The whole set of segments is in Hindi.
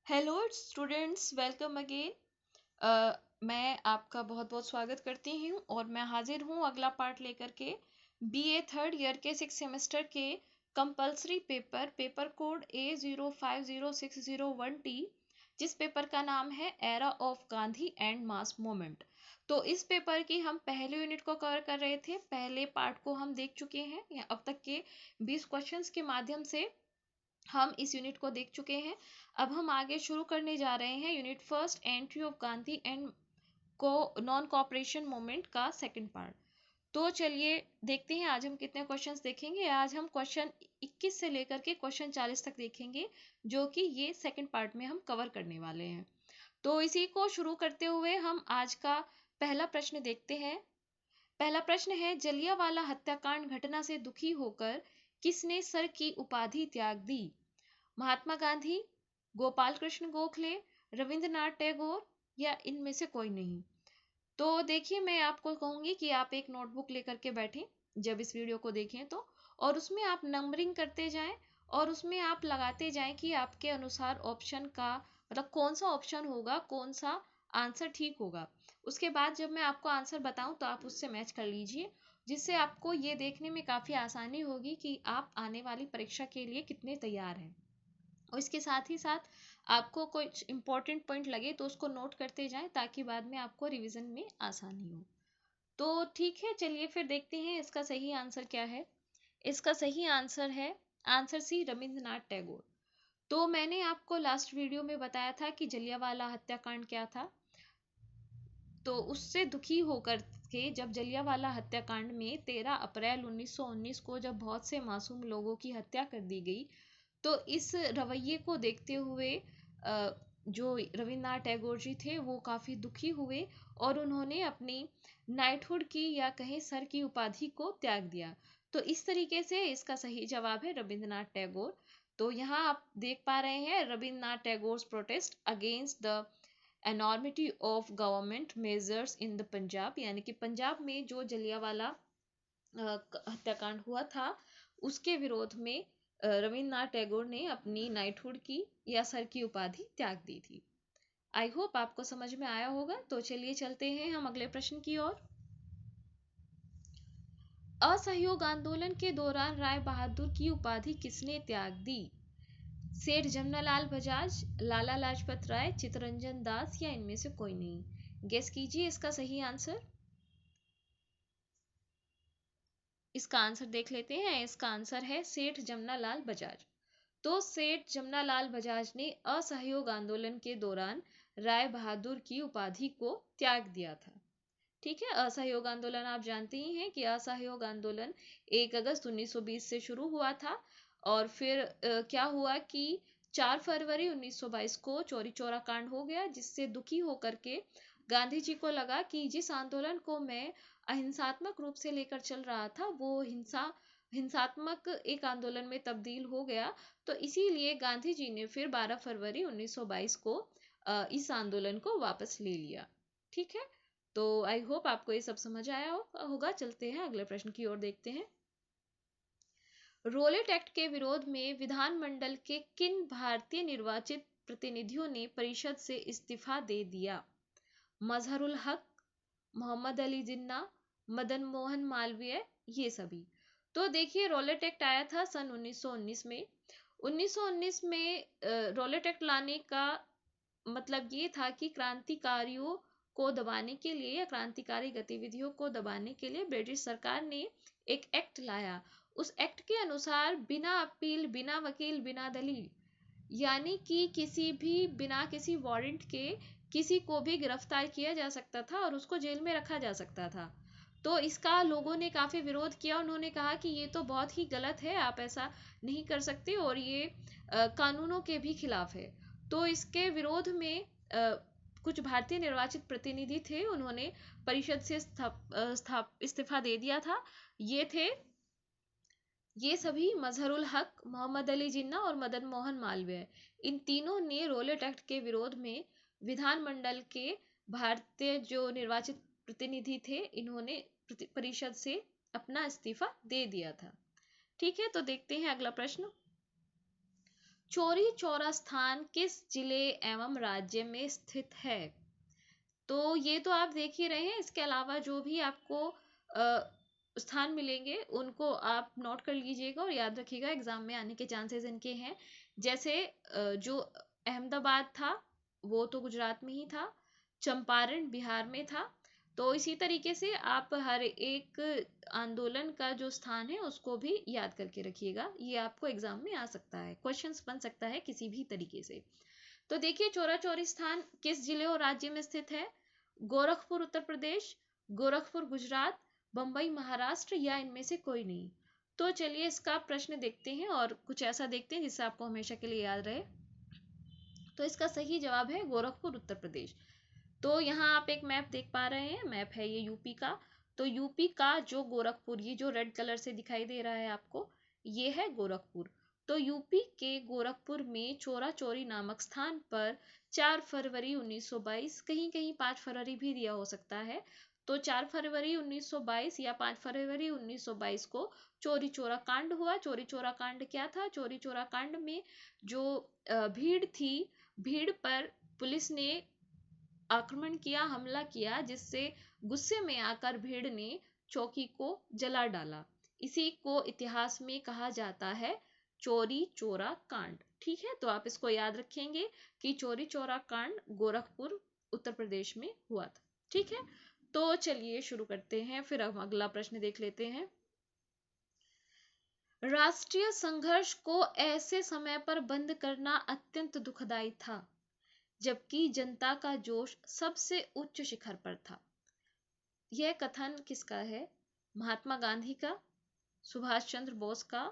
Hello students, welcome again. मैं आपका बहुत बहुत स्वागत करती हूँ और मैं हाजिर हूँ अगला पार्ट लेकर के बीए थर्ड ईयर के 6 सेमेस्टर के कंपलसरी पेपर कोड A050601T, जिस पेपर का नाम है era of Gandhi and mass movement. तो इस पेपर की हम पहले यूनिट को कवर कर रहे थे। पहले पार्ट को हम देख चुके हैं या अब तक के 20 क्वेश्चंस के माध्यम से हम इस यूनिट को देख चुके हैं। अब हम आगे शुरू करने जा रहे हैं unit first, entry of Gandhi and को नॉन कॉपरेशन मूवमेंट का सेकंड पार्ट। तो चलिए देखते हैं आज हम कितने क्वेश्चंस देखेंगे। आज हम क्वेश्चन 21 से लेकर के क्वेश्चन 40 तक देखेंगे, जो कि ये सेकंड पार्ट में हम कवर करने वाले हैं। तो इसी को शुरू करते हुए हम आज का पहला प्रश्न देखते हैं। पहला प्रश्न है, जलियांवाला हत्याकांड घटना से दुखी होकर किसने सर की उपाधि त्याग दी? महात्मा गांधी, गोपाल कृष्ण गोखले, रविंद्रनाथ टैगोर या इनमें से कोई नहीं। तो देखिए, मैं आपको कहूंगी कि आप एक नोटबुक लेकर के बैठें जब इस वीडियो को देखें तो, और उसमें आप नंबरिंग करते जाएं और उसमें आप लगाते जाएं कि आपके अनुसार ऑप्शन का मतलब कौन सा ऑप्शन होगा, कौन सा आंसर ठीक होगा। उसके बाद जब मैं आपको आंसर बताऊं तो आप उससे मैच कर लीजिए, जिससे आपको ये देखने में काफ़ी आसानी होगी कि आप आने वाली परीक्षा के लिए कितने तैयार हैं। और इसके साथ ही साथ आपको कुछ इंपॉर्टेंट पॉइंट लगे तो उसको नोट करते जाएं, ताकि बाद में आपको रिवीजन में आसानी हो। तो ठीक है, चलिए फिर देखते हैं इसका सही आंसर क्या है। इसका सही आंसर है आंसर सी, रविंद्रनाथ टैगोर। तो मैंने आपको लास्ट वीडियो में बताया था कि जलियांवाला हत्याकांड क्या था। तो उससे दुखी होकर के जब जलियांवाला हत्याकांड में 13 अप्रैल 1919 को जब बहुत से मासूम लोगों की हत्या कर दी गई, तो इस रवैये को देखते हुए जो रविन्द्रनाथ टैगोर जी थे वो काफ़ी दुखी हुए और उन्होंने अपनी नाइटहुड की या कहें सर की उपाधि को त्याग दिया। तो इस तरीके से इसका सही जवाब है रविन्द्रनाथ टैगोर। तो यहाँ आप देख पा रहे हैं, Rabindranath Tagore protest against the enormity of government measures in the Punjab, यानी कि पंजाब में जो जलियांवाला हत्याकांड हुआ था उसके विरोध में रविन्द्रनाथ टैगोर ने अपनी नाइटहुड की या सर की उपाधि त्याग दी थी। आई होप आपको समझ में आया होगा। तो चलिए चलते हैं हम अगले प्रश्न की ओर। असहयोग आंदोलन के दौरान राय बहादुर की उपाधि किसने त्याग दी? सेठ जमनालाल बजाज, लाला लाजपत राय, चित्तरंजन दास या इनमें से कोई नहीं। गेस कीजिए इसका सही आंसर। इसका आंसर देख लेते हैं। इसका आंसर है सेठ जमनालाल बजाज। तो सेठ जमनालाल बजाज ने असहयोग आंदोलन के दौरान राय बहादुर की उपाधि को त्याग दिया था। ठीक है, असहयोग आंदोलन आप जानते ही हैं कि असहयोग आंदोलन 1 अगस्त 1920 से शुरू हुआ था और फिर क्या हुआ कि 4 फरवरी 1922 को चौरी चौरा कांड हो गया, जिससे दुखी होकर के गांधी जी को लगा कि जिस आंदोलन को मैं अहिंसात्मक रूप से लेकर चल रहा था वो हिंसात्मक एक आंदोलन में तब्दील हो गया। तो इसीलिए गांधी जी ने फिर 12 फरवरी 1922 को इस आंदोलन को वापस ले लिया। ठीक है, तो आई होप आपको ये सब समझ आया होगा। चलते हैं अगले प्रश्न की ओर, देखते हैं। रोलेट एक्ट के विरोध में विधानमंडल के किन भारतीय निर्वाचित प्रतिनिधियों ने परिषद से इस्तीफा दे दिया? मजहरुल हक, मोहम्मद अली जिन्ना, मदन मोहन मालवीय, ये सभी। तो देखिए, रोलेट एक्ट आया था सन 1919 में। 1919 में रोलेट एक्ट लाने का मतलब ये था कि क्रांतिकारियों को दबाने के लिए या क्रांतिकारी गतिविधियों को दबाने के लिए ब्रिटिश सरकार ने एक एक्ट लाया। उस एक्ट के अनुसार बिना अपील, बिना वकील, बिना दलील, यानी कि किसी भी बिना किसी वारंट के किसी को भी गिरफ्तार किया जा सकता था और उसको जेल में रखा जा सकता था। तो इसका लोगों ने काफ़ी विरोध किया। उन्होंने कहा कि ये तो बहुत ही गलत है, आप ऐसा नहीं कर सकते और ये कानूनों के भी खिलाफ है। तो इसके विरोध में कुछ भारतीय निर्वाचित प्रतिनिधि थे, उन्होंने परिषद से इस्तीफा दे दिया था। ये सभी मजहरुल हक, मोहम्मद अली जिन्ना और मदन मोहन मालवीय। इन तीनों ने रोलेट एक्ट के विरोध में विधानमंडल के भारतीय जो निर्वाचित प्रतिनिधि थे, इन्होंने परिषद से अपना इस्तीफा दे दिया था। ठीक है, तो देखते हैं अगला प्रश्न। चौरी चौरा स्थान किस जिले एवं राज्य में स्थित है? तो ये तो आप देख ही रहे हैं। इसके अलावा जो भी आपको स्थान मिलेंगे उनको आप नोट कर लीजिएगा और याद रखिएगा, एग्जाम में आने के चांसेस इनके हैं। जैसे जो अहमदाबाद था वो तो गुजरात में ही था, चंपारण बिहार में था। तो इसी तरीके से आप हर एक आंदोलन का जो स्थान है उसको भी याद करके रखिएगा, ये आपको एग्जाम में आ सकता है, क्वेश्चंस बन सकता है किसी भी तरीके से। तो देखिए, चौरा चौरी स्थान किस जिले और राज्य में स्थित है? गोरखपुर उत्तर प्रदेश, गोरखपुर गुजरात, बंबई महाराष्ट्र या इनमें से कोई नहीं। तो चलिए इसका प्रश्न देखते हैं और कुछ ऐसा देखते हैं जिससे आपको हमेशा के लिए याद रहे। तो इसका सही जवाब है गोरखपुर उत्तर प्रदेश। तो यहाँ आप एक मैप देख पा रहे हैं, मैप है ये यूपी का। तो यूपी का जो गोरखपुर, ये जो रेड कलर से दिखाई दे रहा है आपको, ये है गोरखपुर। तो यूपी के गोरखपुर में चौरा चौरी नामक स्थान पर 4 फरवरी 1922, कहीं कहीं 5 फरवरी भी दिया हो सकता है, तो 4 फरवरी 1922 या 5 फरवरी 1922 को चौरी चौरा कांड हुआ। चौरी चौरा कांड क्या था? चौरी चौरा कांड में जो भीड़ थी, भीड़ पर पुलिस ने आक्रमण किया, हमला किया, जिससे गुस्से में आकर भीड़ ने चौकी को जला डाला। इसी को इतिहास में कहा जाता है चौरी चौरा कांड। ठीक है, तो आप इसको याद रखेंगे कि चौरी चौरा कांड गोरखपुर उत्तर प्रदेश में हुआ था। ठीक है, तो चलिए शुरू करते हैं, फिर हम अगला प्रश्न देख लेते हैं। राष्ट्रीय संघर्ष को ऐसे समय पर बंद करना अत्यंत दुखदायी था जबकि जनता का जोश सबसे उच्च शिखर पर था। यह कथन किसका है? महात्मा गांधी का, सुभाष चंद्र बोस का,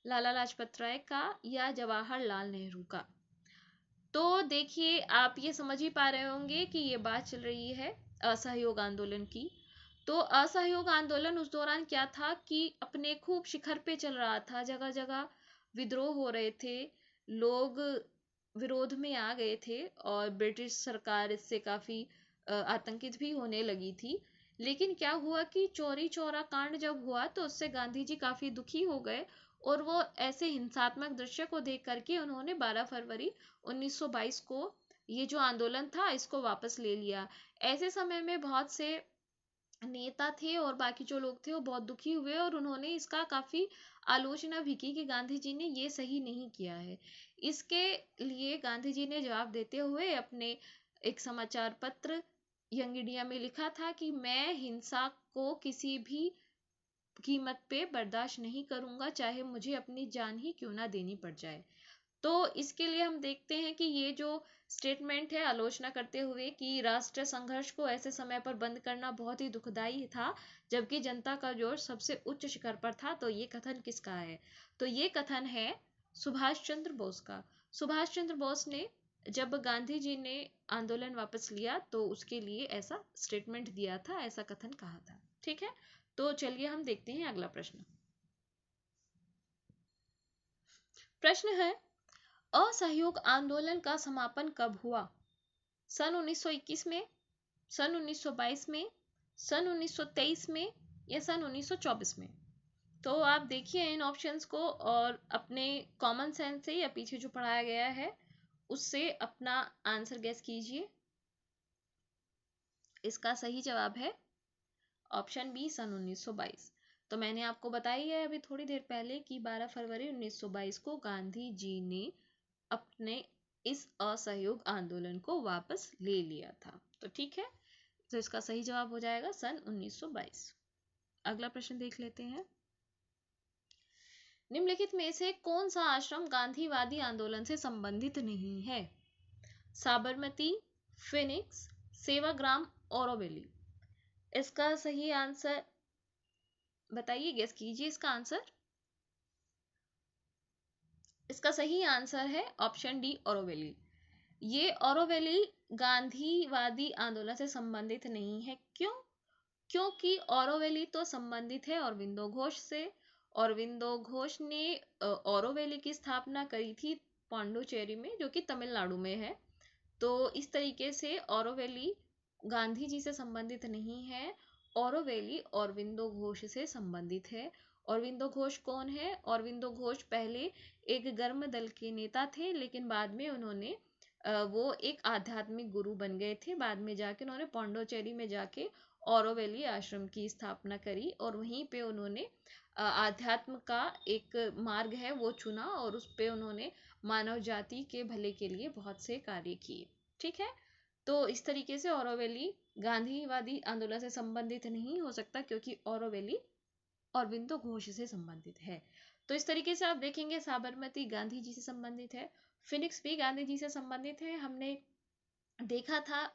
लाला लाजपत राय का या जवाहरलाल नेहरू का? तो देखिए, आप ये समझ ही पा रहे होंगे कि ये बात चल रही है असहयोग आंदोलन की। तो असहयोग आंदोलन उस दौरान क्या था कि अपने खूब शिखर पे चल रहा था, जगह जगह विद्रोह हो रहे थे, लोग विरोध में आ गए थे और ब्रिटिश सरकार इससे काफी आतंकित भी होने लगी थी। लेकिन क्या हुआ कि चौरी चौरा कांड जब हुआ तो उससे गांधी जी काफी दुखी हो गए और वो ऐसे हिंसात्मक दृश्य को देख करके उन्होंने 12 फरवरी 1922 को ये जो आंदोलन था इसको वापस ले लिया। ऐसे समय में बहुत से नेता थे और बाकी जो लोग थे वो बहुत दुखी हुए और उन्होंने इसका काफी आलोचना भी की कि गांधी जी ने ये सही नहीं किया है। इसके लिए गांधी जी ने जवाब देते हुए अपने एक समाचार पत्र यंग इंडिया में लिखा था कि मैं हिंसा को किसी भी कीमत पे बर्दाश्त नहीं करूंगा, चाहे मुझे अपनी जान ही क्यों ना देनी पड़ जाए। तो इसके लिए हम देखते हैं कि ये जो स्टेटमेंट है आलोचना करते हुए कि राष्ट्रीय संघर्ष को ऐसे समय पर बंद करना बहुत ही दुखदाई था जबकि जनता का जोश सबसे उच्च शिखर पर था, तो ये कथन किसका है? तो ये कथन है सुभाष चंद्र बोस का। सुभाष चंद्र बोस ने जब गांधी जी ने आंदोलन वापस लिया तो उसके लिए ऐसा स्टेटमेंट दिया था, ऐसा कथन कहा था। ठीक है, तो चलिए हम देखते हैं अगला प्रश्न। प्रश्न है, असहयोग आंदोलन का समापन कब हुआ? सन 1921 में, सन 1922 में, सन 1923 में या सन 1924 में? तो आप देखिए इन ऑप्शंस को और अपने कॉमन सेंस से या पीछे जो पढ़ाया गया है उससे अपना आंसर गेस कीजिए। इसका सही जवाब है ऑप्शन बी, सन 1922। तो मैंने आपको बताई है अभी थोड़ी देर पहले कि 12 फरवरी 1922 को गांधी जी ने अपने इस असहयोग आंदोलन को वापस ले लिया था। तो ठीक है, तो इसका सही जवाब हो जाएगा सन 1922। अगला प्रश्न देख लेते हैं। निम्नलिखित में से कौन सा आश्रम गांधीवादी आंदोलन से संबंधित नहीं है? साबरमती, फिनिक्स, सेवाग्राम, ओरोविली। इसका सही आंसर बताइए, गेस कीजिए इसका आंसर। इसका सही आंसर है ऑप्शन डी, ओरोविली। ये ओरोविली गांधीवादी आंदोलन से संबंधित नहीं है। क्यों? क्योंकि ओरोविली तो संबंधित है अरविंदो घोष से। अरविंदो घोष ने ओरोविली की स्थापना करी थी पांडुचेरी में, जो कि तमिलनाडु में है। तो इस तरीके से ओरोविली गांधी जी से संबंधित नहीं है, ओरोविली अरविंदो घोष से संबंधित है। अरविंदो घोष कौन है? अरविंदो घोष पहले एक गर्म दल के नेता थे, लेकिन बाद में उन्होंने वो एक आध्यात्मिक गुरु बन गए थे। बाद में जाके उन्होंने पौंडीचेरी में जाके औरोवेली आश्रम की स्थापना करी और वहीं पे उन्होंने आध्यात्म का एक मार्ग है वो चुना और उस पे उन्होंने मानव जाति के भले के लिए बहुत से कार्य किए। ठीक है, तो इस तरीके से औरोवेली गांधीवादी आंदोलन से संबंधित नहीं हो सकता, क्योंकि औरोवेली अरविंदो घोष से संबंधित है। तो इस तरीके से आप देखेंगे साबरमती गांधी जी से संबंधित है, फिनिक्स भी गांधी जी से संबंधित है। हमने देखा था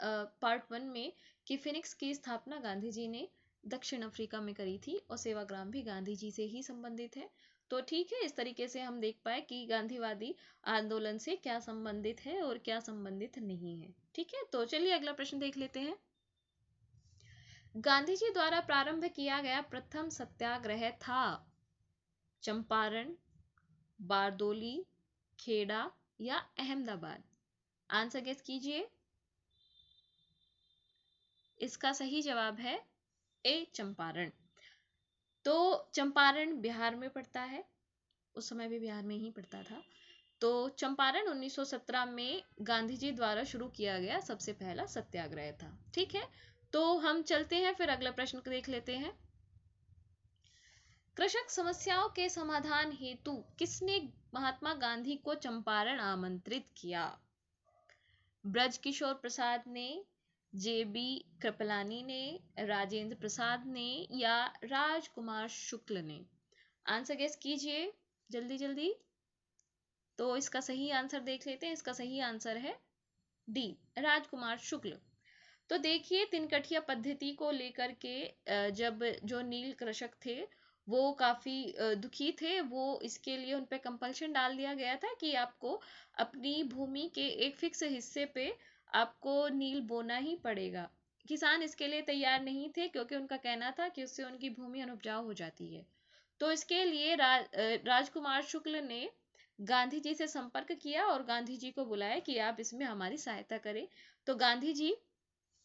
पार्ट 1 में कि फिनिक्स की स्थापना गांधी जी ने दक्षिण अफ्रीका में करी थी और सेवाग्राम भी गांधी जी से ही संबंधित है। तो ठीक है, इस तरीके से हम देख पाए कि गांधीवादी आंदोलन से क्या संबंधित है और क्या संबंधित नहीं है। ठीक है, तो चलिए अगला प्रश्न देख लेते हैं। गांधी जी द्वारा प्रारंभ किया गया प्रथम सत्याग्रह था चंपारण, बारदोली, खेड़ा या अहमदाबाद? आंसर गेस कीजिए। इसका सही जवाब है ए, चंपारण। तो चंपारण बिहार में पड़ता है, उस समय भी बिहार में ही पड़ता था। तो चंपारण 1917 में गांधी जी द्वारा शुरू किया गया सबसे पहला सत्याग्रह था। ठीक है, तो हम चलते हैं फिर अगला प्रश्न देख लेते हैं। कृषक समस्याओं के समाधान हेतु किसने महात्मा गांधी को चंपारण आमंत्रित किया? ब्रजकिशोर प्रसाद ने, जेबी कृपलानी ने, राजेंद्र प्रसाद ने या राजकुमार शुक्ल ने? आंसर गेस कीजिए जल्दी जल्दी। तो इसका सही आंसर देख लेते हैं। इसका सही आंसर है डी, राजकुमार शुक्ल। तो देखिए, तिनकठिया पद्धति को लेकर के जब जो नील कृषक थे वो काफी दुखी थे, वो इसके लिए उन पे कंपल्शन डाल दिया गया था कि आपको अपनी भूमि के एक फिक्स हिस्से पे आपको नील बोना ही पड़ेगा। किसान इसके लिए तैयार नहीं थे, क्योंकि उनका कहना था कि उससे उनकी भूमि अनउपजाऊ हो जाती है। तो इसके लिए राजकुमार शुक्ल ने गांधी जी से संपर्क किया और गांधी जी को बुलाया कि आप इसमें हमारी सहायता करें। तो गांधी जी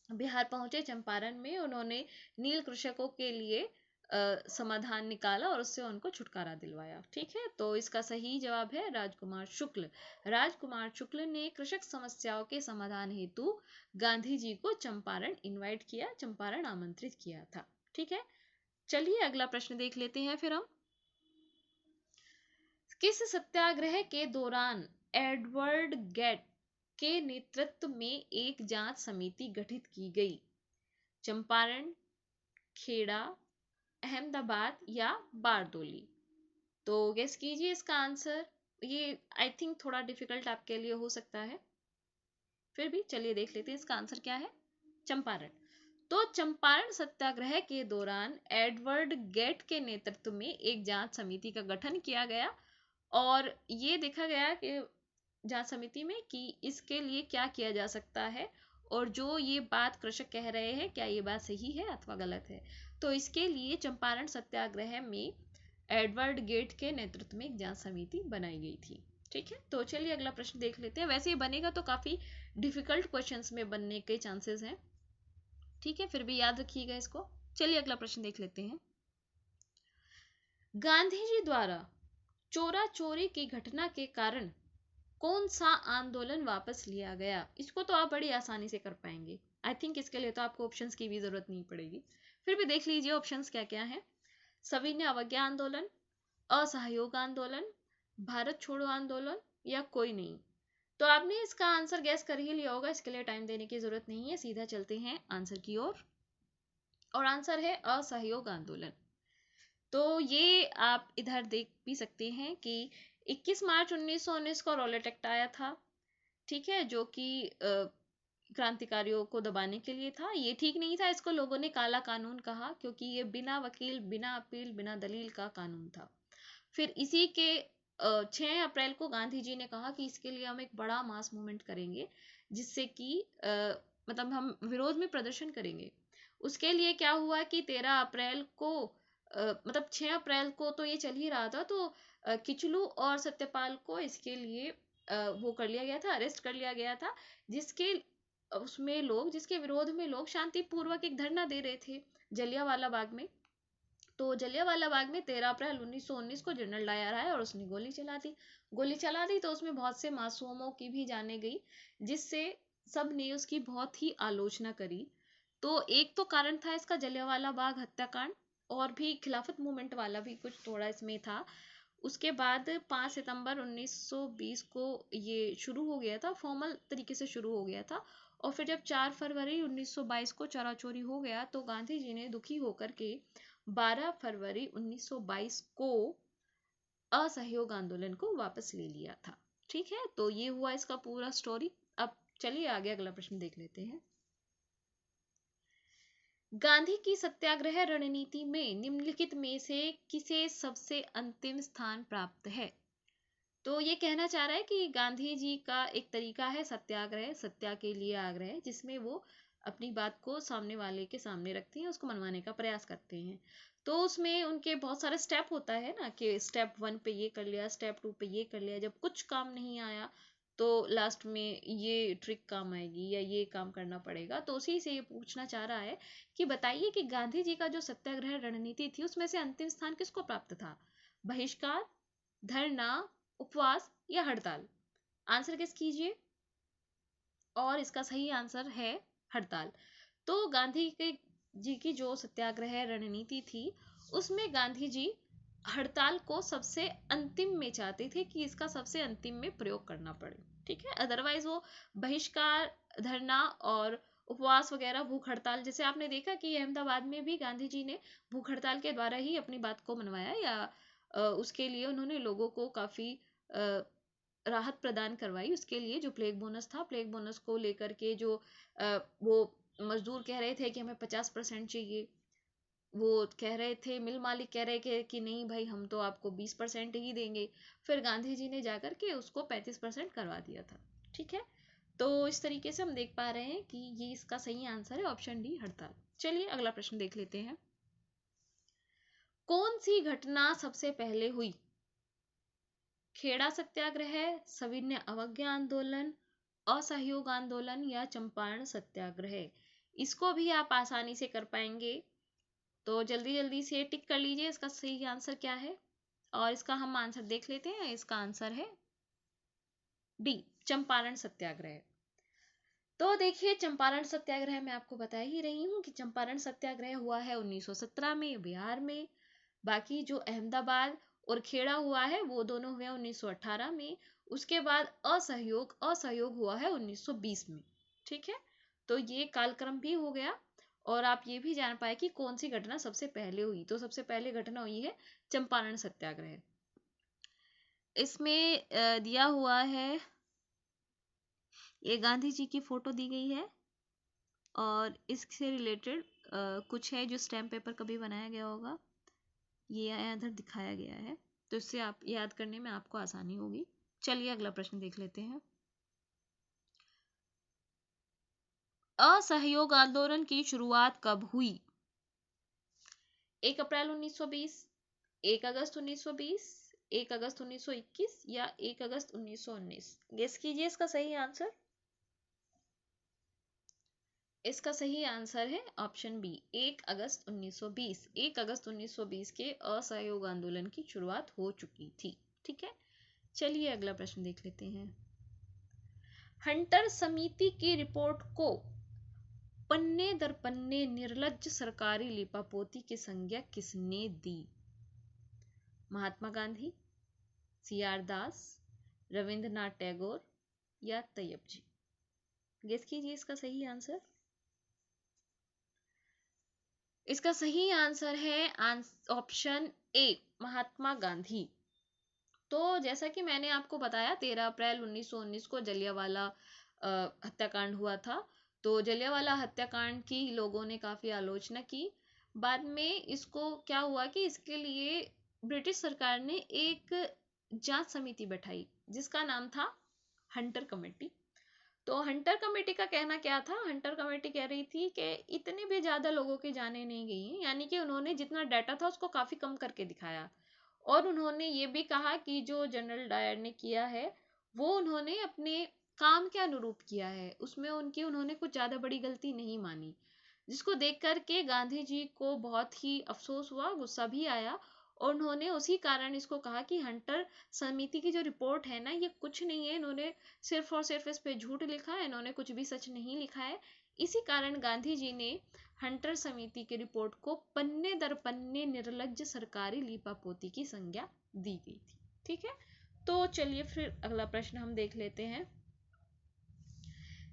बिहार पहुंचे, चंपारण में उन्होंने नील कृषकों के लिए समाधान निकाला और उससे उनको छुटकारा दिलवाया। ठीक है, तो इसका सही जवाब है राजकुमार शुक्ल। राजकुमार शुक्ल ने कृषक समस्याओं के समाधान हेतु गांधी जी को चंपारण इनवाइट किया, चंपारण आमंत्रित किया था। ठीक है, चलिए अगला प्रश्न देख लेते हैं फिर हम। किस सत्याग्रह के दौरान एडवर्ड गेट के नेतृत्व में एक जांच समिति गठित की गई? चंपारण, खेड़ा, अहमदाबाद या बारदोली? तो गेस कीजिए इसका आंसर। ये आई थिंक थोड़ा डिफिकल्ट आपके लिए हो सकता है, फिर भी चलिए देख लेते हैं इसका आंसर क्या है। चंपारण। तो चंपारण सत्याग्रह के दौरान एडवर्ड गेट के नेतृत्व में एक जांच समिति का गठन किया गया और ये देखा गया कि जांच समिति में कि इसके लिए क्या किया जा सकता है और जो ये बात कृषक कह रहे हैं क्या ये बात सही है अथवा गलत है। तो इसके लिए चंपारण सत्याग्रह में एडवर्ड गेट के नेतृत्व में एक जांच समिति बनाई गई थी। ठीक है, तो चलिए अगला प्रश्न देख लेते हैं। वैसे ही बनेगा तो काफी डिफिकल्ट क्वेश्चंस में बनने के चांसेस हैं। ठीक है, फिर भी याद रखिएगा इसको। चलिए अगला प्रश्न देख लेते हैं। गांधी जी द्वारा चोरा चोरी की घटना के कारण कौन सा आंदोलन वापस लिया गया? इसको तो आप बड़ी आसानी से कर पाएंगे। आई थिंक इसके लिए तो आपको ऑप्शंस की भी जरूरत नहीं पड़ेगी, फिर भी देख लीजिए ऑप्शंस क्या क्या है। सविनय अवज्ञा आंदोलन, असहयोग आंदोलन, भारत छोड़ो आंदोलन या कोई नहीं? तो आपने इसका आंसर गैस कर ही लिया होगा, इसके लिए टाइम देने की जरूरत नहीं है, सीधा चलते हैं आंसर की ओर। और आंसर है असहयोग आंदोलन। तो ये आप इधर देख भी सकते हैं कि 21 मार्च 1919 को रॉलेट एक्ट आया था। ठीक है, जो कि क्रांतिकारियों को दबाने के लिए था। ये ठीक नहीं था, इसको लोगों ने काला कानून कहा, क्योंकि ये बिना वकील, बिना अपील, बिना दलील का कानून था। फिर इसी के 6 अप्रैल को गांधी जी ने कहा कि इसके लिए हम एक बड़ा मास मूवमेंट करेंगे, जिससे कि मतलब हम विरोध में प्रदर्शन करेंगे। उसके लिए क्या हुआ कि 13 अप्रैल को मतलब 6 अप्रैल को तो ये चल ही रहा था, तो किचलू और सत्यपाल को इसके लिए वो कर लिया गया था, अरेस्ट कर लिया गया था, जिसके जिसके विरोध में लोग शांतिपूर्वक एक धरना दे रहे थे जलियांवाला बाग में। तो जलियांवाला बाग में 13 अप्रैल 1919 को जनरल डायर आया और उसने गोली चला दी तो उसमें बहुत से मासूमों की भी जाने गई, जिससे सब ने उसकी बहुत ही आलोचना करी। तो एक तो कारण था इसका जलियांवाला बाग हत्याकांड, और भी खिलाफत मूवमेंट वाला भी कुछ थोड़ा इसमें था। उसके बाद 5 सितंबर 1920 को ये शुरू हो गया था, फॉर्मल तरीके से शुरू हो गया था। और फिर जब 4 फरवरी 1922 को चोरी हो गया तो गांधी जी ने दुखी होकर के 12 फरवरी 1922 को असहयोग आंदोलन को वापस ले लिया था। ठीक है, तो ये हुआ इसका पूरा स्टोरी। अब चलिए आगे अगला प्रश्न देख लेते हैं। गांधी की सत्याग्रह रणनीति में निम्नलिखित में से किसे सबसे अंतिम स्थान प्राप्त है? तो ये कहना चाह रहा है कि गांधी जी का एक तरीका है सत्याग्रह, सत्या के लिए आग्रह, जिसमें वो अपनी बात को सामने वाले के सामने रखते हैं, उसको मनवाने का प्रयास करते हैं। तो उसमें उनके बहुत सारे स्टेप होता है ना, कि स्टेप 1 पे ये कर लिया, स्टेप 2 पे ये कर लिया, जब कुछ काम नहीं आया तो लास्ट में ये ट्रिक काम आएगी या ये काम करना पड़ेगा। तो उसी से ये पूछना चाह रहा है कि बताइए कि गांधी जी का जो सत्याग्रह रणनीति थी उसमें से अंतिम स्थान किसको प्राप्त था? बहिष्कार, धरना, उपवास या हड़ताल? आंसर गेस कीजिए। और इसका सही आंसर है हड़ताल। तो गांधी के जी की जो सत्याग्रह रणनीति थी उसमें गांधी जी हड़ताल को सबसे अंतिम में चाहते थे कि इसका सबसे अंतिम में प्रयोग करना पड़े। ठीक है, अदरवाइज वो बहिष्कार, धरना और उपवास वगैरह, भूख हड़ताल, जैसे आपने देखा कि अहमदाबाद में भी गांधी जी ने भूख हड़ताल के द्वारा ही अपनी बात को मनवाया, या उसके लिए उन्होंने लोगों को काफी राहत प्रदान करवाई। उसके लिए जो प्लेग बोनस था, प्लेग बोनस को लेकर के जो वो मजदूर कह रहे थे कि हमें 50% चाहिए, वो कह रहे थे, मिल मालिक कह रहे थे कि नहीं भाई हम तो आपको 20% ही देंगे। फिर गांधी जी ने जाकर के उसको 35% करवा दिया था। ठीक है, तो इस तरीके से हम देख पा रहे हैं कि ये इसका सही आंसर है ऑप्शन डी, हड़ताल। चलिए अगला प्रश्न देख लेते हैं। कौन सी घटना सबसे पहले हुई? खेड़ा सत्याग्रह, सविनय अवज्ञा आंदोलन, असहयोग आंदोलन या चंपारण सत्याग्रह? इसको भी आप आसानी से कर पाएंगे, तो जल्दी जल्दी से टिक कर लीजिए इसका सही आंसर क्या है। और इसका हम आंसर देख लेते हैं। इसका आंसर है डी, चंपारण सत्याग्रह। तो देखिए, चंपारण सत्याग्रह मैं आपको बता ही रही हूँ कि चंपारण सत्याग्रह हुआ है 1917 में बिहार में। बाकी जो अहमदाबाद और खेड़ा हुआ है वो दोनों हुए 1918 में। उसके बाद असहयोग हुआ है 1920 में। ठीक है, तो ये कालक्रम भी हो गया। और आप ये भी जान पाए कि कौन सी घटना सबसे पहले हुई। तो सबसे पहले घटना हुई है चंपारण सत्याग्रह। इसमें दिया हुआ है, ये गांधी जी की फोटो दी गई है और इससे रिलेटेड कुछ है जो स्टैम्प पेपर कभी बनाया गया होगा, ये इधर दिखाया गया है। तो इससे आप याद करने में आपको आसानी होगी। चलिए अगला प्रश्न देख लेते हैं। असहयोग आंदोलन की शुरुआत कब हुई? 1 अप्रैल 1920, 1 अगस्त 1920, 1 अगस्त 1921 या 1 अगस्त 1919? गेस कीजिए इसका सही आंसर। इसका सही आंसर है ऑप्शन बी, 1 अगस्त 1920। 1 अगस्त 1920 के असहयोग आंदोलन की शुरुआत हो चुकी थी। ठीक है, चलिए अगला प्रश्न देख लेते हैं। हंटर समिति की रिपोर्ट को पन्ने दर पन्ने निर्लज्ज सरकारी लिपापोती की संज्ञा किसने दी? महात्मा गांधी, सी आर दास, रविंद्रनाथ टैगोर या तैयब जी? गेस कीजिए इसका सही आंसर। इसका सही आंसर है ऑप्शन ए, महात्मा गांधी। तो जैसा कि मैंने आपको बताया 13 अप्रैल 1919 को जलियांवाला हत्याकांड हुआ था। तो जलियांवाला हत्याकांड की लोगों ने काफी आलोचना की। बाद में इसको क्या हुआ कि इसके लिए ब्रिटिश सरकार ने एक जांच समिति बैठाई जिसका नाम था हंटर कमेटी। तो हंटर कमेटी का कहना क्या था? हंटर कमेटी कह रही थी कि इतने भी ज्यादा लोगों की जाने नहीं गई हैं, यानी कि उन्होंने जितना डाटा था उसको काफी कम करके दिखाया। और उन्होंने ये भी कहा कि जो जनरल डायर ने किया है वो उन्होंने अपने काम के अनुरूप किया है, उसमें उन्होंने कुछ ज्यादा बड़ी गलती नहीं मानी। जिसको देख करके गांधी जी को बहुत ही अफसोस हुआ, गुस्सा भी आया, और उन्होंने उसी कारण इसको कहा कि हंटर समिति की जो रिपोर्ट है ना, ये कुछ नहीं है, इन्होंने सिर्फ और सिर्फ इस पे झूठ लिखा है, इन्होंने कुछ भी सच नहीं लिखा है। इसी कारण गांधी जी ने हंटर समिति की रिपोर्ट को पन्ने दर पन्ने निर्लज्ज सरकारी लीपापोती की संज्ञा दी गई थी। ठीक है, तो चलिए फिर अगला प्रश्न हम देख लेते हैं।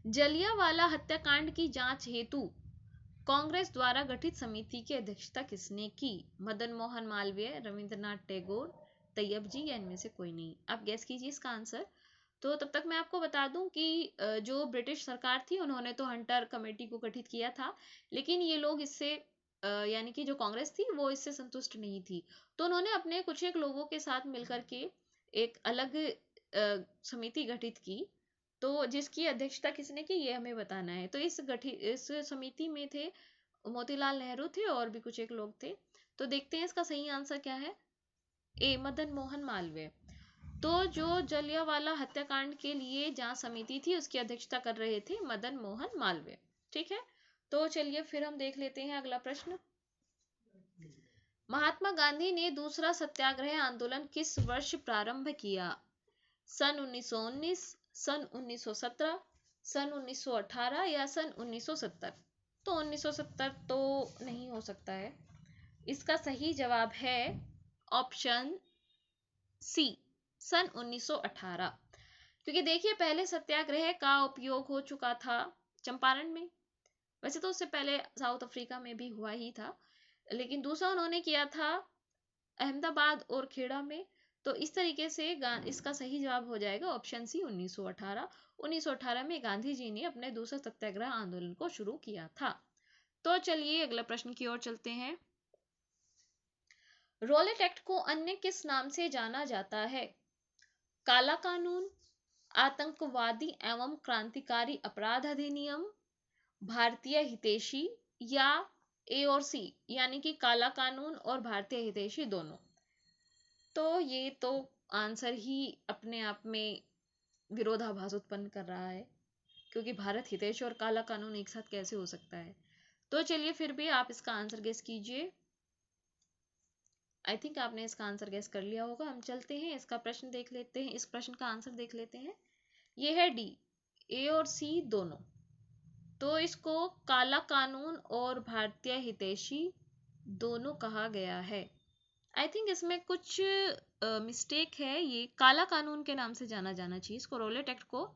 जलियांवाला हत्याकांड की जांच हेतु कांग्रेस द्वारा गठित समिति की अध्यक्षता किसने की? मदन मोहन मालवीय, रविंद्रनाथ टैगोर, तैयब जी, या इनमें से कोई नहीं? आप गैस कीजिए इसका आंसर। तो तब तक मैं आपको बता दूं कि जो ब्रिटिश सरकार थी उन्होंने तो हंटर कमेटी को गठित किया था, लेकिन ये लोग इससे यानी कि जो कांग्रेस थी वो इससे संतुष्ट नहीं थी, तो उन्होंने अपने कुछ एक लोगों के साथ मिलकर के एक अलग समिति गठित की। तो जिसकी अध्यक्षता किसने की ये हमें बताना है। तो इस समिति में थे मोतीलाल नेहरू थे और भी कुछ एक लोग थे। तो देखते हैं इसका सही आंसर क्या है। ए, मदन मोहन मालवीय। तो जो जलियांवाला हत्याकांड के लिए जांच समिति थी उसकी अध्यक्षता कर रहे थे मदन मोहन मालवीय। ठीक है, तो चलिए फिर हम देख लेते हैं अगला प्रश्न। महात्मा गांधी ने दूसरा सत्याग्रह आंदोलन किस वर्ष प्रारंभ किया? सन 1919, सन 1917, सन 1918 या सन 1970? तो 1970 तो नहीं हो सकता है। इसका सही जवाब है ऑप्शन सी, सन 1918। क्योंकि देखिए पहले सत्याग्रह का उपयोग हो चुका था चंपारण में, वैसे तो उससे पहले साउथ अफ्रीका में भी हुआ ही था, लेकिन दूसरा उन्होंने किया था अहमदाबाद और खेड़ा में। तो इस तरीके से इसका सही जवाब हो जाएगा ऑप्शन सी, 1918। 1918 में गांधी जी ने अपने दूसरा सत्याग्रह आंदोलन को शुरू किया था। तो चलिए अगला प्रश्न की ओर चलते हैं। रॉलेट एक्ट को अन्य किस नाम से जाना जाता है? काला कानून, आतंकवादी एवं क्रांतिकारी अपराध अधिनियम, भारतीय हितैषी, या ए और सी यानी कि काला कानून और भारतीय हितैषी दोनों? तो ये तो आंसर ही अपने आप में विरोधाभास उत्पन्न कर रहा है, क्योंकि भारत हितैषी और काला कानून एक साथ कैसे हो सकता है? तो चलिए फिर भी आप इसका आंसर गेस कीजिए। आई थिंक आपने इसका आंसर गेस कर लिया होगा। हम चलते हैं इसका प्रश्न देख लेते हैं, इस प्रश्न का आंसर देख लेते हैं। ये है डी, ए और सी दोनों। तो इसको काला कानून और भारतीय हितैषी दोनों कहा गया है। आई थिंक इसमें कुछ मिस्टेक है, ये काला कानून के नाम से जाना जाना चाहिए इसको। रॉलेट एक्ट को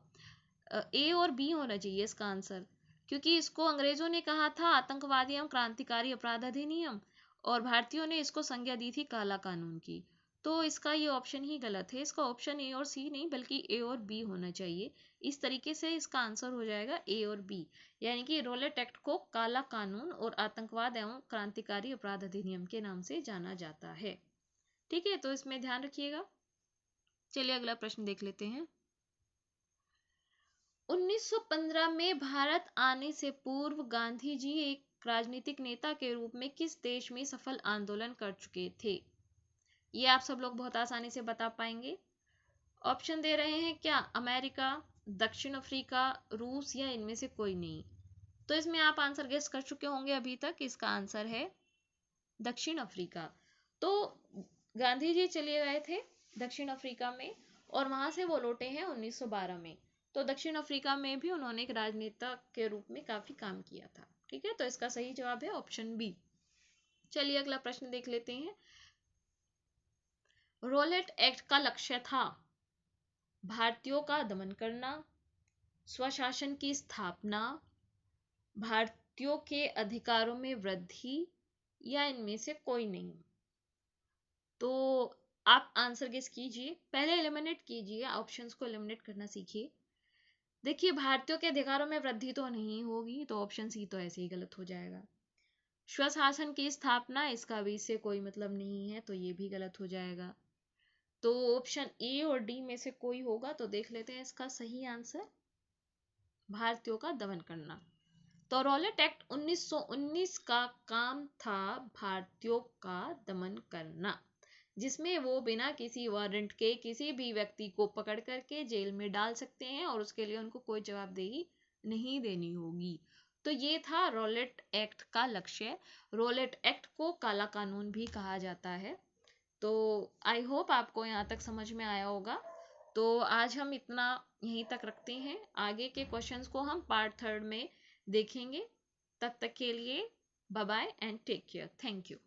ए और बी होना चाहिए इसका आंसर, क्योंकि इसको अंग्रेजों ने कहा था आतंकवादी एवं क्रांतिकारी अपराध अधिनियम और भारतीयों ने इसको संज्ञा दी थी काला कानून की। तो इसका ये ऑप्शन ही गलत है, इसका ऑप्शन ए और सी नहीं बल्कि ए और बी होना चाहिए। इस तरीके से इसका आंसर हो जाएगा ए और बी, यानी कि रॉलेट एक्ट को काला कानून और आतंकवाद एवं क्रांतिकारी अपराध अधिनियम के नाम से जाना जाता है। ठीक है, तो इसमें ध्यान रखिएगा। चलिए अगला प्रश्न देख लेते हैं। 1915 में भारत आने से पूर्व गांधी जी एक राजनीतिक नेता के रूप में किस देश में सफल आंदोलन कर चुके थे? ये आप सब लोग बहुत आसानी से बता पाएंगे। ऑप्शन दे रहे हैं क्या? अमेरिका, दक्षिण अफ्रीका, रूस, या इनमें से कोई नहीं? तो इसमें आप आंसर गेस कर चुके होंगे अभी तक। इसका आंसर है दक्षिण अफ्रीका। तो गांधी जी चले गए थे दक्षिण अफ्रीका में और वहां से वो लौटे हैं 1912 में। तो दक्षिण अफ्रीका में भी उन्होंने एक राजनेता के रूप में काफी काम किया था। ठीक है, तो इसका सही जवाब है ऑप्शन बी। चलिए अगला प्रश्न देख लेते हैं। रॉलेट एक्ट का लक्ष्य था भारतीयों का दमन करना, स्वशासन की स्थापना, भारतीयों के अधिकारों में वृद्धि, या इनमें से कोई नहीं? तो आप आंसर गेस कीजिए, पहले एलिमिनेट कीजिए, ऑप्शंस को एलिमिनेट करना सीखिए। देखिए भारतीयों के अधिकारों में वृद्धि तो नहीं होगी, तो ऑप्शन सी तो ऐसे ही गलत हो जाएगा। स्वशासन की स्थापना, इसका भी इससे कोई मतलब नहीं है, तो ये भी गलत हो जाएगा। तो ऑप्शन ए और डी में से कोई होगा, तो देख लेते हैं इसका सही आंसर, भारतीयों का दमन करना। तो रॉलेट एक्ट 1919 का काम था भारतीयों का दमन करना, जिसमें वो बिना किसी वारंट के किसी भी व्यक्ति को पकड़ करके जेल में डाल सकते हैं और उसके लिए उनको कोई जवाबदेही नहीं देनी होगी। तो ये था रॉलेट एक्ट का लक्ष्य। रॉलेट एक्ट को काला कानून भी कहा जाता है। तो आई होप आपको यहाँ तक समझ में आया होगा। तो आज हम इतना यहीं तक रखते हैं, आगे के क्वेश्चंस को हम पार्ट 3 में देखेंगे। तब तक के लिए bye bye and take care. Thank you.